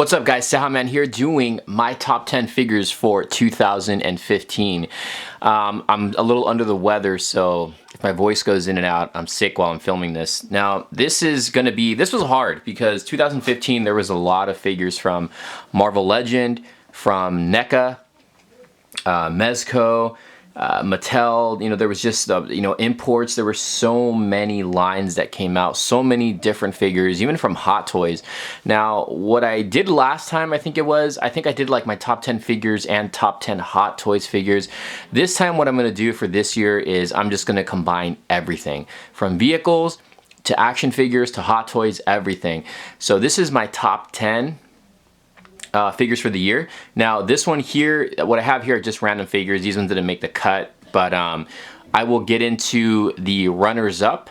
What's up guys, cejaman here doing my top 10 figures for 2015. I'm a little under the weather, so if my voice goes in and out, I'm sick while I'm filming this. Now, this was hard because 2015 there was a lot of figures from Marvel Legend, from NECA, Mezco, Mattel. There was just imports. There were so many lines that came out, so many different figures, even from Hot Toys. Now, what I did last time, I think I did like my top 10 figures and top 10 Hot Toys figures. This time what I'm going to do for this year is I'm just going to combine everything from vehicles to action figures to Hot Toys, everything. So this is my top 10 figures for the year. Now this one here, what I have here are just random figures. These ones didn't make the cut, but I will get into the runners up.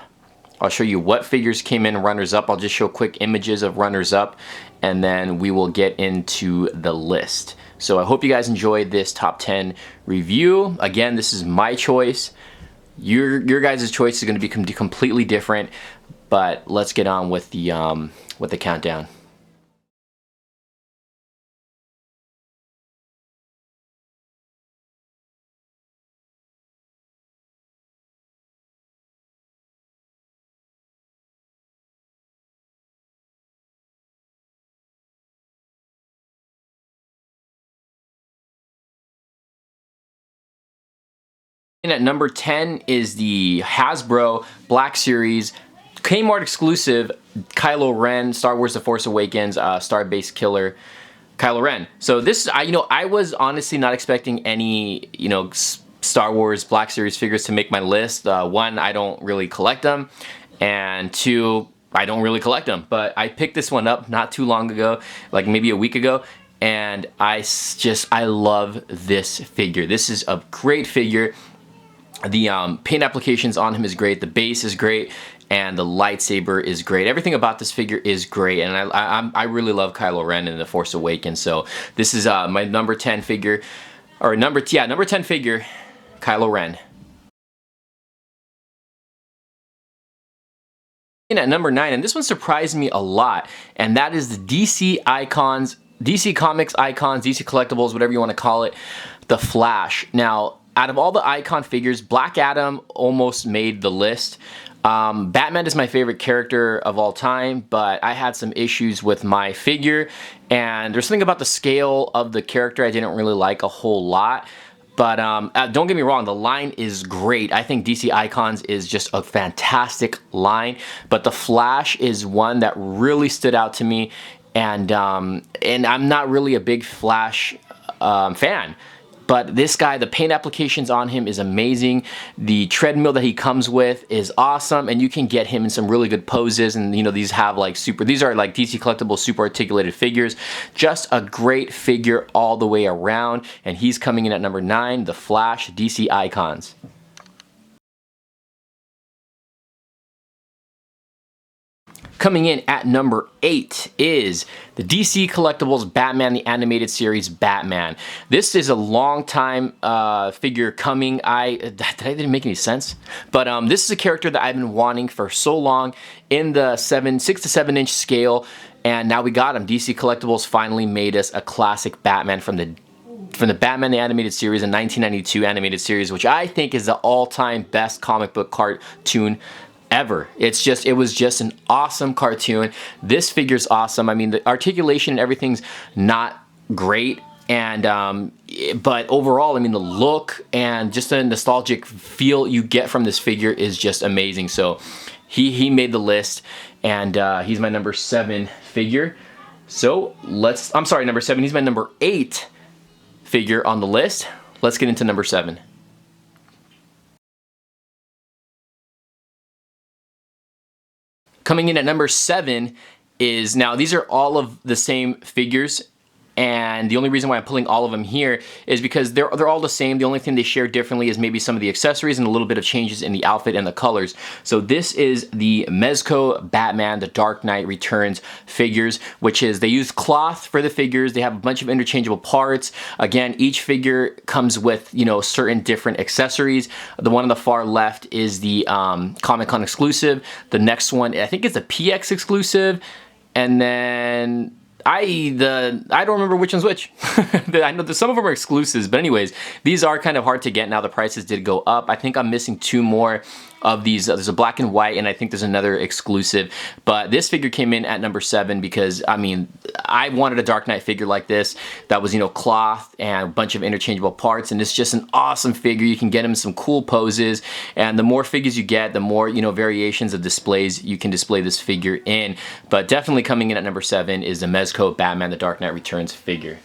I'll show you what figures came in runners up. I'll just show quick images of runners up, and then we will get into the list. So I hope you guys enjoyed this top 10 review. Again, this is my choice. Your guys' choice is going to be completely different, but let's get on with the countdown. And at number 10 is the Hasbro Black Series Kmart exclusive Kylo Ren, Star Wars The Force Awakens, Star-Based Killer Kylo Ren. So this, I was honestly not expecting any, Star Wars Black Series figures to make my list. One, I don't really collect them, and two, I don't really collect them. But I picked this one up not too long ago, like maybe a week ago, and I love this figure. This is a great figure. The paint applications on him is great, the base is great, and the lightsaber is great. Everything about this figure is great, and I really love Kylo Ren in The Force Awakens. So this is my number 10 figure, or number 10 figure, Kylo Ren. And at number 9, and this one surprised me a lot, and that is the DC Icons, DC Comics Icons, DC Collectibles, whatever you want to call it, the Flash. Now, out of all the Icon figures, Black Adam almost made the list. Batman is my favorite character of all time, but I had some issues with my figure, and there's something about the scale of the character I didn't really like a whole lot. But don't get me wrong, the line is great. I think DC Icons is just a fantastic line, but the Flash is one that really stood out to me, and I'm not really a big Flash fan. But this guy, the paint applications on him is amazing. The treadmill that he comes with is awesome, and you can get him in some really good poses. And these are like DC Collectibles super articulated figures. Just a great figure all the way around. And he's coming in at number 9, the Flash DC Icons. Coming in at number 8 is the DC Collectibles Batman, the Animated Series Batman. This is a long time figure coming. That didn't make any sense. But this is a character that I've been wanting for so long in the 6 to 7 inch scale. And now we got him. DC Collectibles finally made us a classic Batman from the Batman the Animated Series, in 1992 animated series, which I think is the all-time best comic book cartoon ever. It was just an awesome cartoon. This figure's awesome. I mean, the articulation and everything's not great, and but overall, I mean, the look and just the nostalgic feel you get from this figure is just amazing. So he made the list, and he's my number 7 figure. So I'm sorry, number 7. He's my number 8 figure on the list. Let's get into number 7. Coming in at number 7 is, now these are all of the same figures, and the only reason why I'm pulling all of them here is because they're all the same. The only thing they share differently is maybe some of the accessories and a little bit of changes in the outfit and the colors. So this is the Mezco Batman, the Dark Knight Returns figures, which is, they use cloth for the figures. They have a bunch of interchangeable parts. Again, each figure comes with, certain different accessories. The one on the far left is the Comic-Con exclusive. The next one, I think it's a PX exclusive. And then I don't remember which one's which. I know that some of them are exclusives, but anyways, these are kind of hard to get now. The prices did go up. I think I'm missing 2 more of these. There's a black and white, and I think there's another exclusive, but this figure came in at number 7 because, I mean, I wanted a Dark Knight figure like this that was, you know, cloth and a bunch of interchangeable parts, and it's just an awesome figure. You can get him some cool poses, and the more figures you get, the more, you know, variations of displays you can display this figure in. But definitely coming in at number 7 is the Mezco Batman The Dark Knight Returns figure.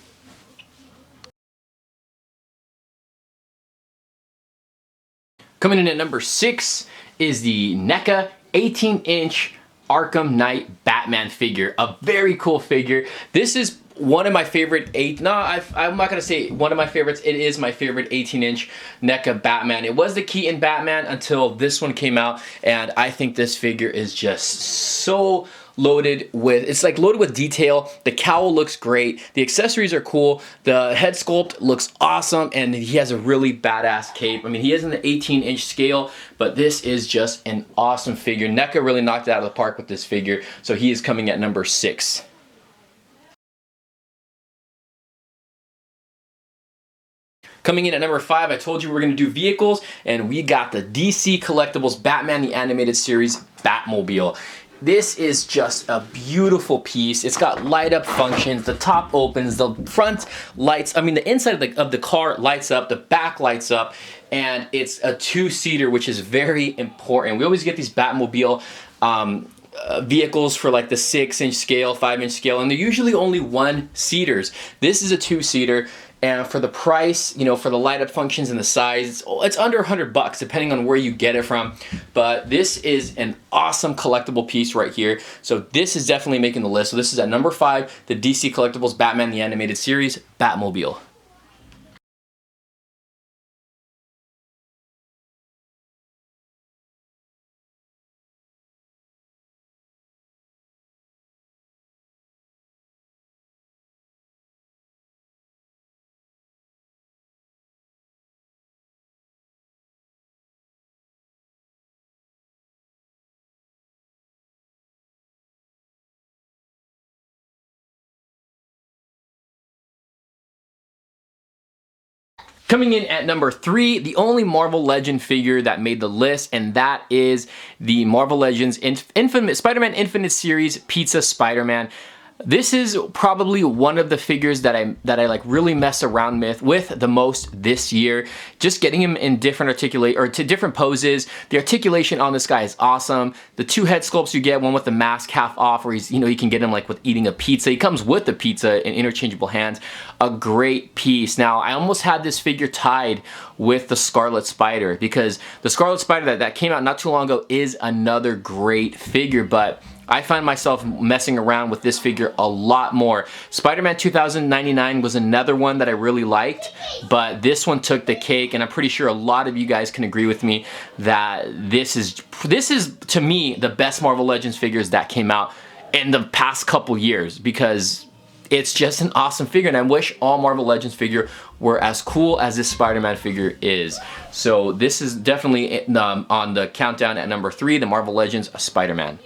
Coming in at number 6 is the NECA 18-inch Arkham Knight Batman figure. A very cool figure. This is one of my favorite I'm not gonna say one of my favorites. It is my favorite 18-inch NECA Batman. It was the Keaton Batman until this one came out, and I think this figure is just so loaded with, it's like loaded with detail. The cowl looks great, the accessories are cool, the head sculpt looks awesome, and he has a really badass cape. I mean, he is in the 18-inch scale, but this is just an awesome figure. NECA really knocked it out of the park with this figure, so he is coming at number 6. Coming in at number 5, I told you we were going to do vehicles, and we got the DC Collectibles Batman the Animated Series Batmobile. This is just a beautiful piece. It's got light up functions. The top opens, the front lights, I mean the inside of the car lights up, the back lights up, and it's a 2-seater, which is very important. We always get these Batmobile vehicles for like the 6-inch scale, 5-inch scale, and they're usually only 1-seaters. This is a 2-seater. And for the price, you know, for the light up functions and the size, it's under $100 depending on where you get it from. But this is an awesome collectible piece right here. So this is definitely making the list. So this is at number 5, the DC Collectibles Batman the Animated Series Batmobile. Coming in at number 3, the only Marvel Legend figure that made the list, and that is the Marvel Legends Spider-Man Infinite Series Pizza Spider-Man. This is probably one of the figures that I like really mess around with the most this year. Just getting him in different different poses. The articulation on this guy is awesome. The 2 head sculpts you get, one with the mask half off, where he's, you know, you can get him like with eating a pizza. He comes with the pizza in interchangeable hands. A great piece. Now, I almost had this figure tied with the Scarlet Spider, because the Scarlet Spider that came out not too long ago is another great figure, but I find myself messing around with this figure a lot more. Spider-Man 2099 was another one that I really liked, but this one took the cake, and I'm pretty sure a lot of you guys can agree with me that this is to me the best Marvel Legends figures that came out in the past couple years, because it's just an awesome figure, and I wish all Marvel Legends figure were as cool as this Spider-Man figure is. So this is definitely on the countdown at number 3, the Marvel Legends Spider-Man.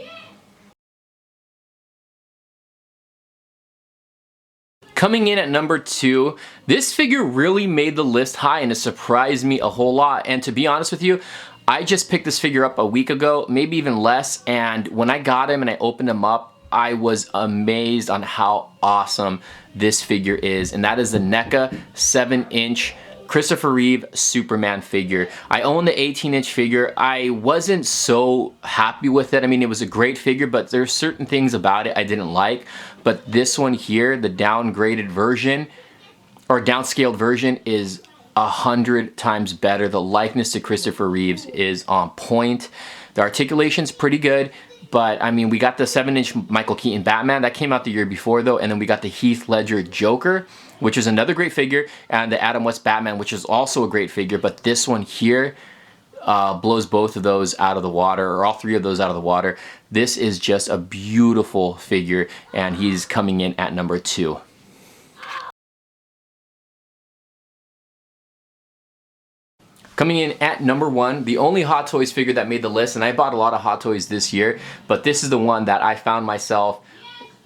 Coming in at number 2, this figure really made the list high, and it surprised me a whole lot. And to be honest with you, I just picked this figure up a week ago, maybe even less, and when I got him and I opened him up, I was amazed on how awesome this figure is, and that is the NECA 7-inch Christopher Reeve Superman figure. I own the 18-inch figure. I wasn't so happy with it. I mean, it was a great figure, but there's certain things about it I didn't like. But this one here, the downgraded version, or downscaled version, is 100 times better. The likeness to Christopher Reeves is on point. The articulation's pretty good. But, I mean, we got the 7-inch Michael Keaton Batman. That came out the year before, though. And then we got the Heath Ledger Joker, which is another great figure. And the Adam West Batman, which is also a great figure. But this one here blows both of those out of the water, or all 3 of those out of the water. This is just a beautiful figure, and he's coming in at number 2. Coming in at number 1, the only Hot Toys figure that made the list, and I bought a lot of Hot Toys this year, but this is the one that I found myself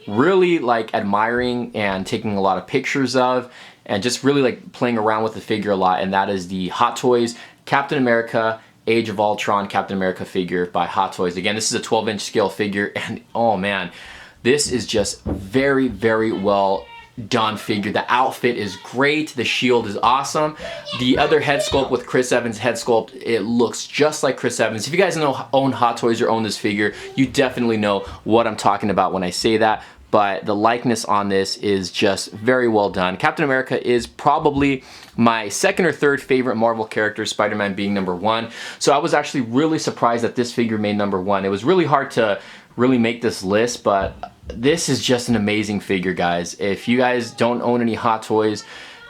really like admiring and taking a lot of pictures of, and just really like playing around with the figure a lot, and that is the Hot Toys Captain America Age of Ultron Captain America figure by Hot Toys. Again, this is a 12-inch scale figure, and oh man, this is just very, very well done figure. The outfit is great. The shield is awesome. The other head sculpt with Chris Evans' head sculpt, it looks just like Chris Evans. If you guys own Hot Toys or own this figure, you definitely know what I'm talking about when I say that. But the likeness on this is just very well done. Captain America is probably my second or third favorite Marvel character, Spider-Man being number 1. So I was actually really surprised that this figure made number 1. It was really hard to really make this list, but this is just an amazing figure, guys. If you guys don't own any Hot Toys,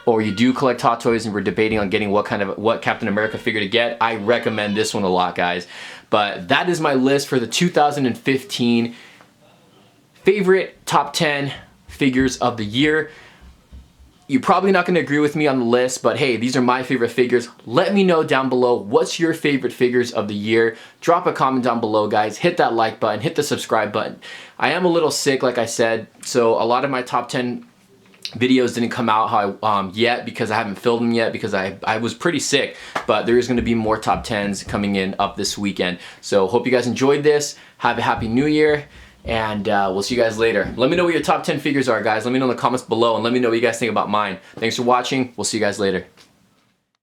or you do collect Hot Toys and we're debating on getting what Captain America figure to get, I recommend this one a lot, guys. But that is my list for the 2015 favorite top 10 figures of the year. You're probably not going to agree with me on the list, but hey, these are my favorite figures. Let me know down below, what's your favorite figures of the year? Drop a comment down below, guys. Hit that like button, hit the subscribe button. I am a little sick, like I said, so a lot of my top 10 videos didn't come out yet because I haven't filmed them yet because I was pretty sick, but there is going to be more top 10s coming in up this weekend. So hope you guys enjoyed this. Have a happy new year. And we'll see you guys later. Let me know what your top 10 figures are, guys. Let me know in the comments below, and let me know what you guys think about mine. Thanks for watching. We'll see you guys later.